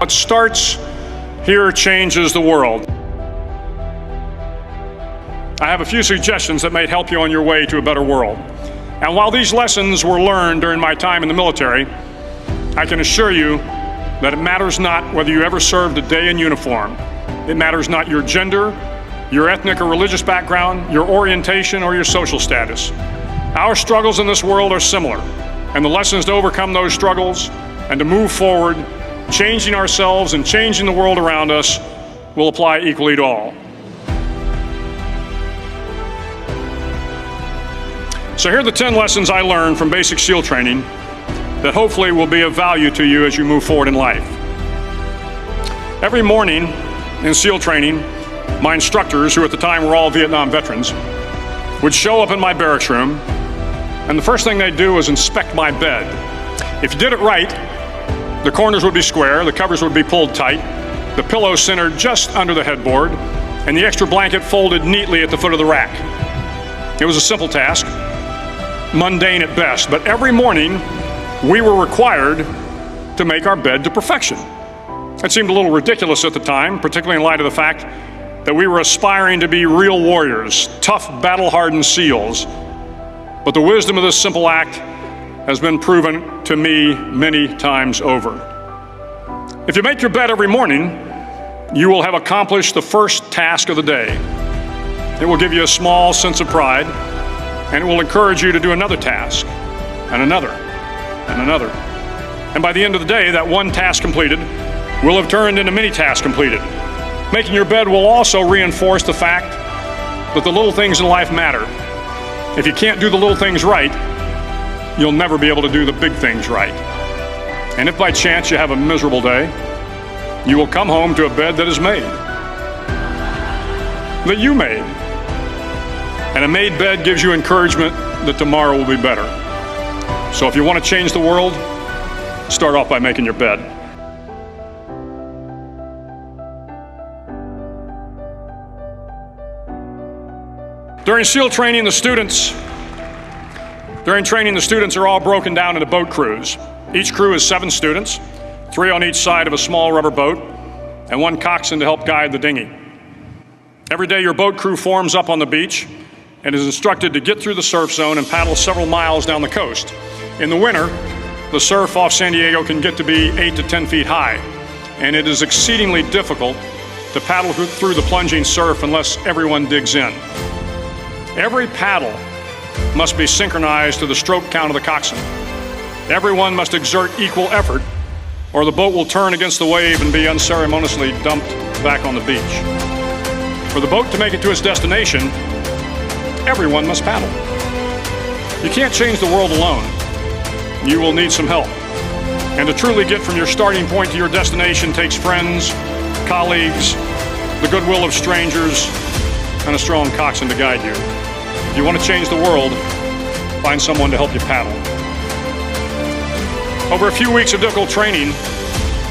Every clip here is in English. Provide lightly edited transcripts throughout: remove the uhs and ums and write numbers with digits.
what starts here changes the world. I have a few suggestions that may help you on your way to a better world. And while these lessons were learned during my time in the military, I can assure you that it matters not whether you ever served a day in uniform. It matters not your gender, your ethnic or religious background, your orientation, or your social status. Our struggles in this world are similar, and the lessons to overcome those struggles and to move forward, changing ourselves and changing the world around us, will apply equally to all. So here are the 10 lessons I learned from basic SEAL training that hopefully will be of value to you as you move forward in life. Every morning in SEAL training, my instructors, who at the time were all Vietnam veterans, would show up in my barracks room, and the first thing they'd do was inspect my bed. If you did it right, the corners would be square, the covers would be pulled tight, the pillow centered just under the headboard, and the extra blanket folded neatly at the foot of the rack. It was a simple task, mundane at best, but every morning we were required to make our bed to perfection. It seemed a little ridiculous at the time, particularly in light of the fact that we were aspiring to be real warriors, tough, battle-hardened SEALs. But the wisdom of this simple act has been proven to me many times over. If you make your bed every morning, you will have accomplished the first task of the day. It will give you a small sense of pride, and it will encourage you to do another task, and another, and another. And by the end of the day, that one task completed will have turned into many tasks completed. Making your bed will also reinforce the fact that the little things in life matter. If you can't do the little things right, you'll never be able to do the big things right. And if by chance you have a miserable day, you will come home to a bed that is made, that you made. And a made bed gives you encouragement that tomorrow will be better. So if you want to change the world, start off by making your bed. During SEAL training, the students are all broken down into boat crews. Each crew is 7 students, 3 on each side of a small rubber boat, and 1 coxswain to help guide the dinghy. Every day your boat crew forms up on the beach and is instructed to get through the surf zone and paddle several miles down the coast. In the winter, the surf off San Diego can get to be 8 to 10 feet high, and it is exceedingly difficult to paddle through the plunging surf unless everyone digs in. Every paddle must be synchronized to the stroke count of the coxswain. Everyone must exert equal effort, or the boat will turn against the wave and be unceremoniously dumped back on the beach. For the boat to make it to its destination, everyone must paddle. You can't change the world alone. You will need some help. And to truly get from your starting point to your destination takes friends, colleagues, the goodwill of strangers, and a strong coxswain to guide you. If you want to change the world, find someone to help you paddle. Over a few weeks of difficult training,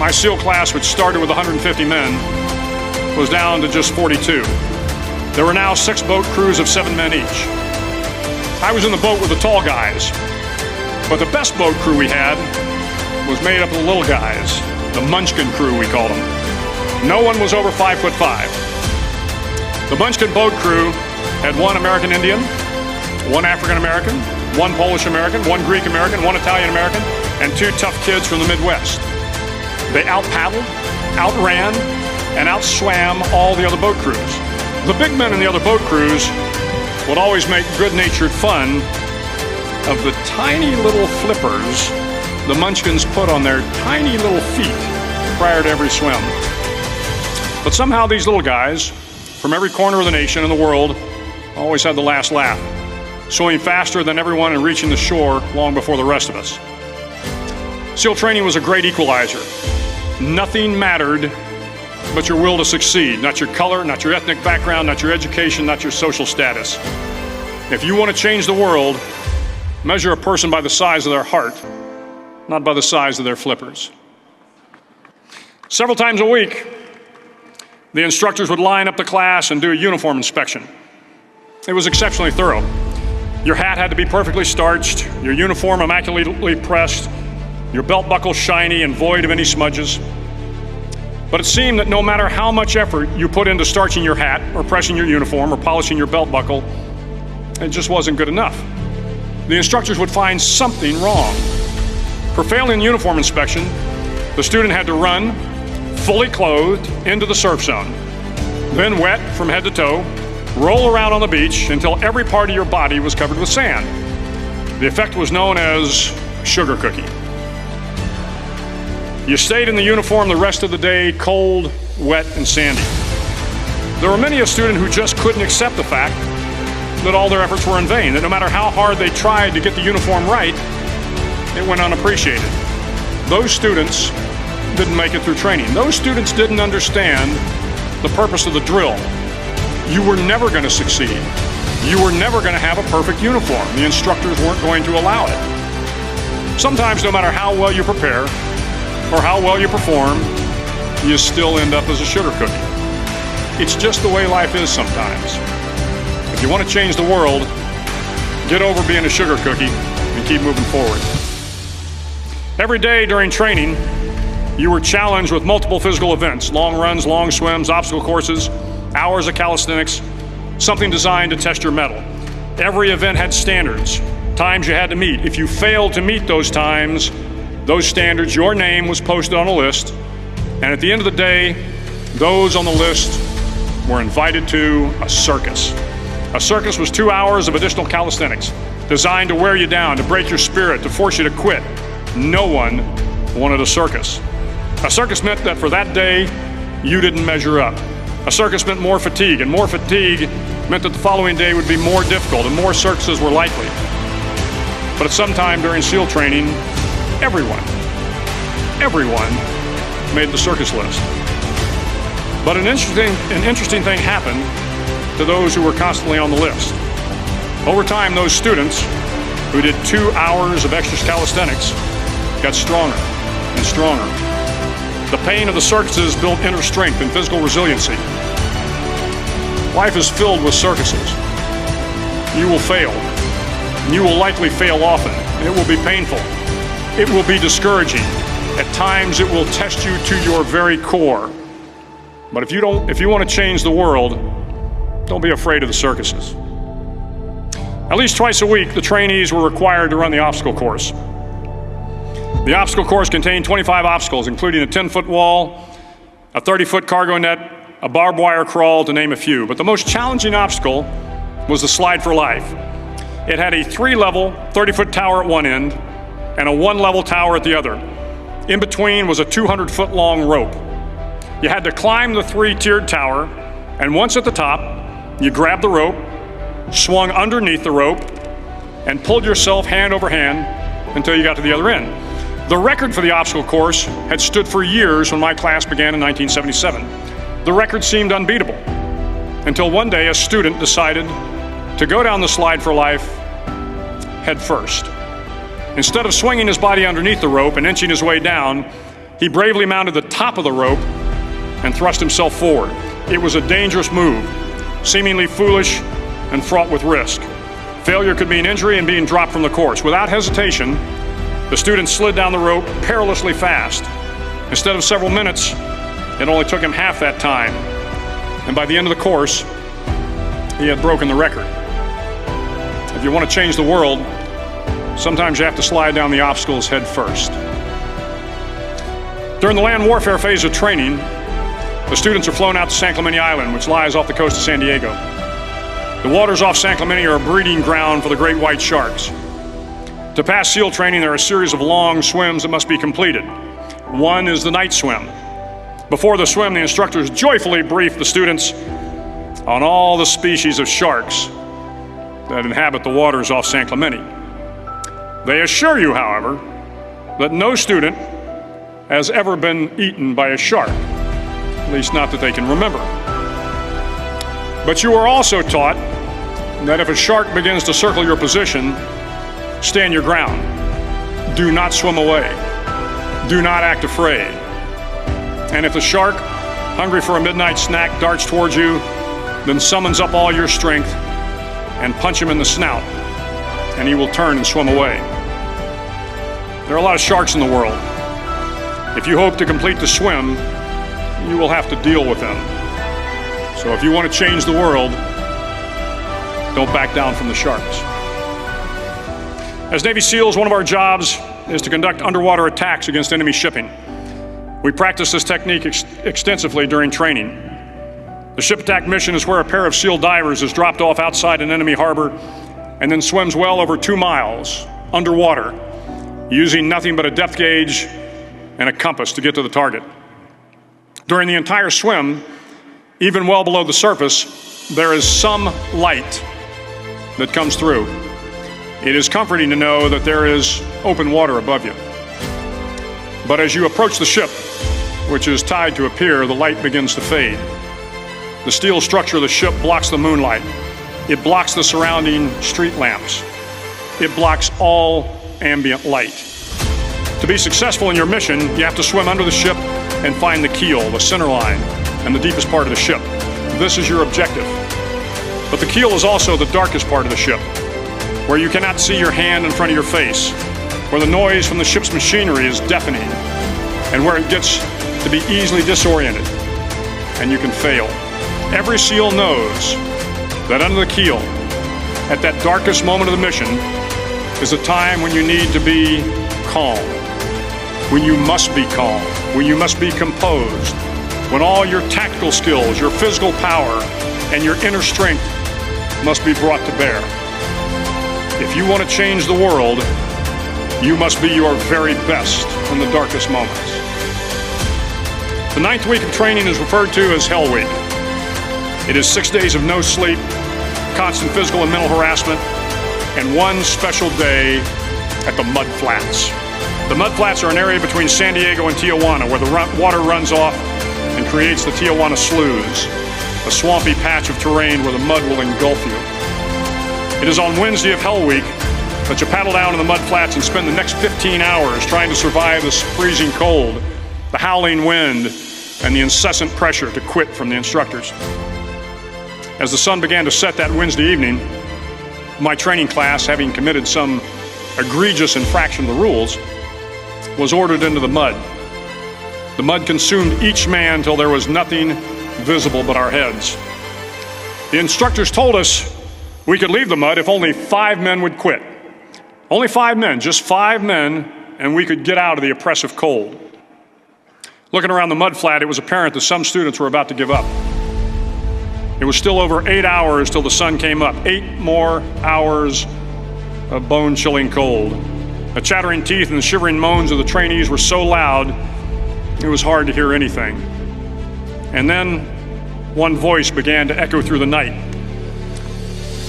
my SEAL class, which started with 150 men, was down to just 42. There were now 6 boat crews of 7 men each. I was in the boat with the tall guys, but the best boat crew we had was made up of the little guys, the Munchkin crew we called them. No one was over 5'5". The Munchkin boat crew had 1 American Indian, 1 African American, 1 Polish American, 1 Greek American, 1 Italian American, and 2 tough kids from the Midwest. They out-paddled, outran, and outswam all the other boat crews. The big men in the other boat crews would always make good-natured fun of the tiny little flippers the Munchkins put on their tiny little feet prior to every swim. But somehow these little guys from every corner of the nation and the world always had the last laugh, swimming faster than everyone and reaching the shore long before the rest of us. SEAL training was a great equalizer. Nothing mattered but your will to succeed, not your color, not your ethnic background, not your education, not your social status. If you want to change the world, measure a person by the size of their heart, not by the size of their flippers. Several times a week, the instructors would line up the class and do a uniform inspection. It was exceptionally thorough. Your hat had to be perfectly starched, your uniform immaculately pressed, your belt buckle shiny and void of any smudges. But it seemed that no matter how much effort you put into starching your hat or pressing your uniform or polishing your belt buckle, it just wasn't good enough. The instructors would find something wrong. For failing the uniform inspection, the student had to run, fully clothed, into the surf zone. Then wet from head to toe, roll around on the beach until every part of your body was covered with sand. The effect was known as sugar cookie. You stayed in the uniform the rest of the day, cold, wet, and sandy. There were many a student who just couldn't accept the fact that all their efforts were in vain, that no matter how hard they tried to get the uniform right, it went unappreciated. Those students didn't make it through training. Those students didn't understand the purpose of the drill. You were never going to succeed. You were never going to have a perfect uniform. The instructors weren't going to allow it. Sometimes, no matter how well you prepare or how well you perform, you still end up as a sugar cookie. It's just the way life is sometimes. If you want to change the world, get over being a sugar cookie and keep moving forward. Every day during training, you were challenged with multiple physical events: long runs, long swims, obstacle courses, hours of calisthenics, something designed to test your mettle. Every event had standards, times you had to meet. If you failed to meet those times, those standards, your name was posted on a list, and at the end of the day, those on the list were invited to a circus. A circus was 2 hours of additional calisthenics, designed to wear you down, to break your spirit, to force you to quit. No one wanted a circus. A circus meant that for that day, you didn't measure up. A circus meant more fatigue, and more fatigue meant that the following day would be more difficult and more circuses were likely. But at some time during SEAL training, everyone made the circus list. But an interesting thing happened to those who were constantly on the list. Over time, those students who did 2 hours of extra calisthenics got stronger and stronger. The pain of the circuses built inner strength and physical resiliency. Life is filled with circuses. You will fail. You will likely fail often. It will be painful. It will be discouraging. At times, it will test you to your very core. But if you want to change the world, don't be afraid of the circuses. At least twice a week, the trainees were required to run the obstacle course. The obstacle course contained 25 obstacles, including a 10-foot wall, a 30-foot cargo net, a barbed wire crawl, to name a few. But the most challenging obstacle was the slide for life. It had a 3-level, 30-foot tower at one end and a 1-level tower at the other. In between was a 200-foot long rope. You had to climb the 3-tiered tower, and once at the top, you grabbed the rope, swung underneath the rope, and pulled yourself hand over hand until you got to the other end. The record for the obstacle course had stood for years when my class began in 1977. The record seemed unbeatable until one day a student decided to go down the slide for life head first. Instead of swinging his body underneath the rope and inching his way down, he bravely mounted the top of the rope and thrust himself forward. It was a dangerous move, seemingly foolish and fraught with risk. Failure could mean injury and being dropped from the course. Without hesitation, the student slid down the rope perilously fast. Instead of several minutes, it only took him half that time. And by the end of the course, he had broken the record. If you want to change the world, sometimes you have to slide down the obstacles head first. During the land warfare phase of training, the students are flown out to San Clemente Island, which lies off the coast of San Diego. The waters off San Clemente are a breeding ground for the great white sharks. To pass SEAL training, there are a series of long swims that must be completed. One is the night swim. Before the swim, the instructors joyfully brief the students on all the species of sharks that inhabit the waters off San Clemente. They assure you, however, that no student has ever been eaten by a shark, at least not that they can remember. But you are also taught that if a shark begins to circle your position, stand your ground. Do not swim away. Do not act afraid. And if the shark, hungry for a midnight snack, darts towards you, then summons up all your strength and punch him in the snout, and he will turn and swim away. There are a lot of sharks in the world. If you hope to complete the swim, you will have to deal with them. So if you want to change the world, don't back down from the sharks. As Navy SEALs, one of our jobs is to conduct underwater attacks against enemy shipping. We practice this technique extensively during training. The ship attack mission is where a pair of SEAL divers is dropped off outside an enemy harbor and then swims well over 2 miles underwater, using nothing but a depth gauge and a compass to get to the target. During the entire swim, even well below the surface, there is some light that comes through. It is comforting to know that there is open water above you. But as you approach the ship, which is tied to a pier, the light begins to fade. The steel structure of the ship blocks the moonlight. It blocks the surrounding street lamps. It blocks all ambient light. To be successful in your mission, you have to swim under the ship and find the keel, the center line, and the deepest part of the ship. This is your objective. But the keel is also the darkest part of the ship, where you cannot see your hand in front of your face, where the noise from the ship's machinery is deafening, and where it gets to be easily disoriented, and you can fail. Every SEAL knows that under the keel, at that darkest moment of the mission, is a time when you need to be calm, when you must be calm, when you must be composed, when all your tactical skills, your physical power, and your inner strength must be brought to bear. If you want to change the world, you must be your very best in the darkest moments. The 9th week of training is referred to as Hell Week. It is 6 days of no sleep, constant physical and mental harassment, and one special day at the Mud Flats. The Mud Flats are an area between San Diego and Tijuana where the water runs off and creates the Tijuana Sloughs, a swampy patch of terrain where the mud will engulf you. It is on Wednesday of Hell Week that you paddle down in the mud flats and spend the next 15 hours trying to survive the freezing cold, the howling wind, and the incessant pressure to quit from the instructors. As the sun began to set that Wednesday evening, my training class, having committed some egregious infraction of the rules, was ordered into the mud. The mud consumed each man till there was nothing visible but our heads. The instructors told us we could leave the mud if only 5 men would quit. Only 5 men, just 5 men, and we could get out of the oppressive cold. Looking around the mud flat, it was apparent that some students were about to give up. It was still over 8 hours till the sun came up. 8 more hours of bone-chilling cold. The chattering teeth and the shivering moans of the trainees were so loud, it was hard to hear anything. And then one voice began to echo through the night.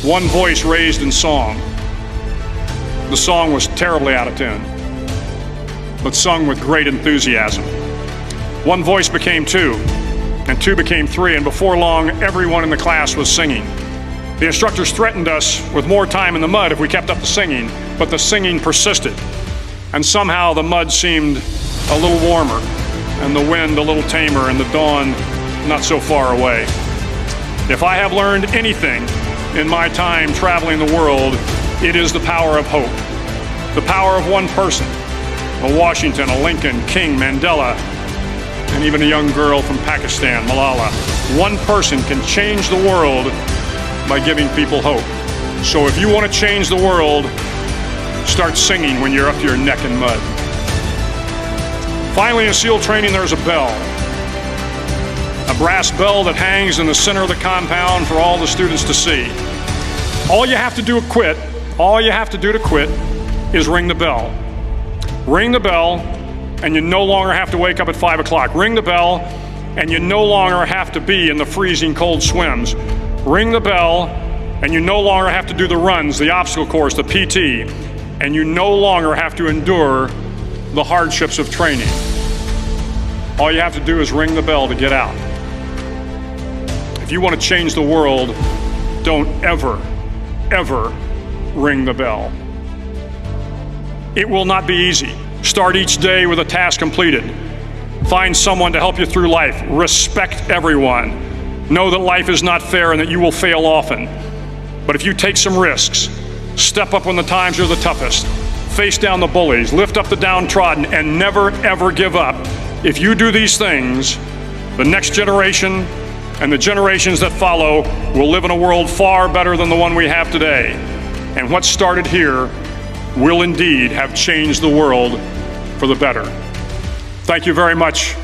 One voice raised in song. The song was terribly out of tune, but sung with great enthusiasm. One voice became 2, and 2 became 3, and before long, everyone in the class was singing. The instructors threatened us with more time in the mud if we kept up the singing, but the singing persisted, and somehow the mud seemed a little warmer, and the wind a little tamer, and the dawn not so far away. If I have learned anything in my time traveling the world, it is the power of hope. The power of one person, a Washington, a Lincoln, King, Mandela, and even a young girl from Pakistan, Malala. One person can change the world by giving people hope. So if you want to change the world, start singing when you're up to your neck in mud. Finally, in SEAL training, there's a bell. A brass bell that hangs in the center of the compound for all the students to see. All you have to do to quit is ring the bell. Ring the bell, and you no longer have to wake up at 5 o'clock. Ring the bell, and you no longer have to be in the freezing cold swims. Ring the bell, and you no longer have to do the runs, the obstacle course, the PT, and you no longer have to endure the hardships of training. All you have to do is ring the bell to get out. If you want to change the world, don't ever, ever ring the bell. It will not be easy. Start each day with a task completed. Find someone to help you through life. Respect everyone. Know that life is not fair and that you will fail often. But if you take some risks, step up when the times are the toughest, face down the bullies, lift up the downtrodden, and never ever give up, if you do these things, The next generation and the generations that follow will live in a world far better than the one we have today. And what started here will indeed have changed the world for the better. Thank you very much.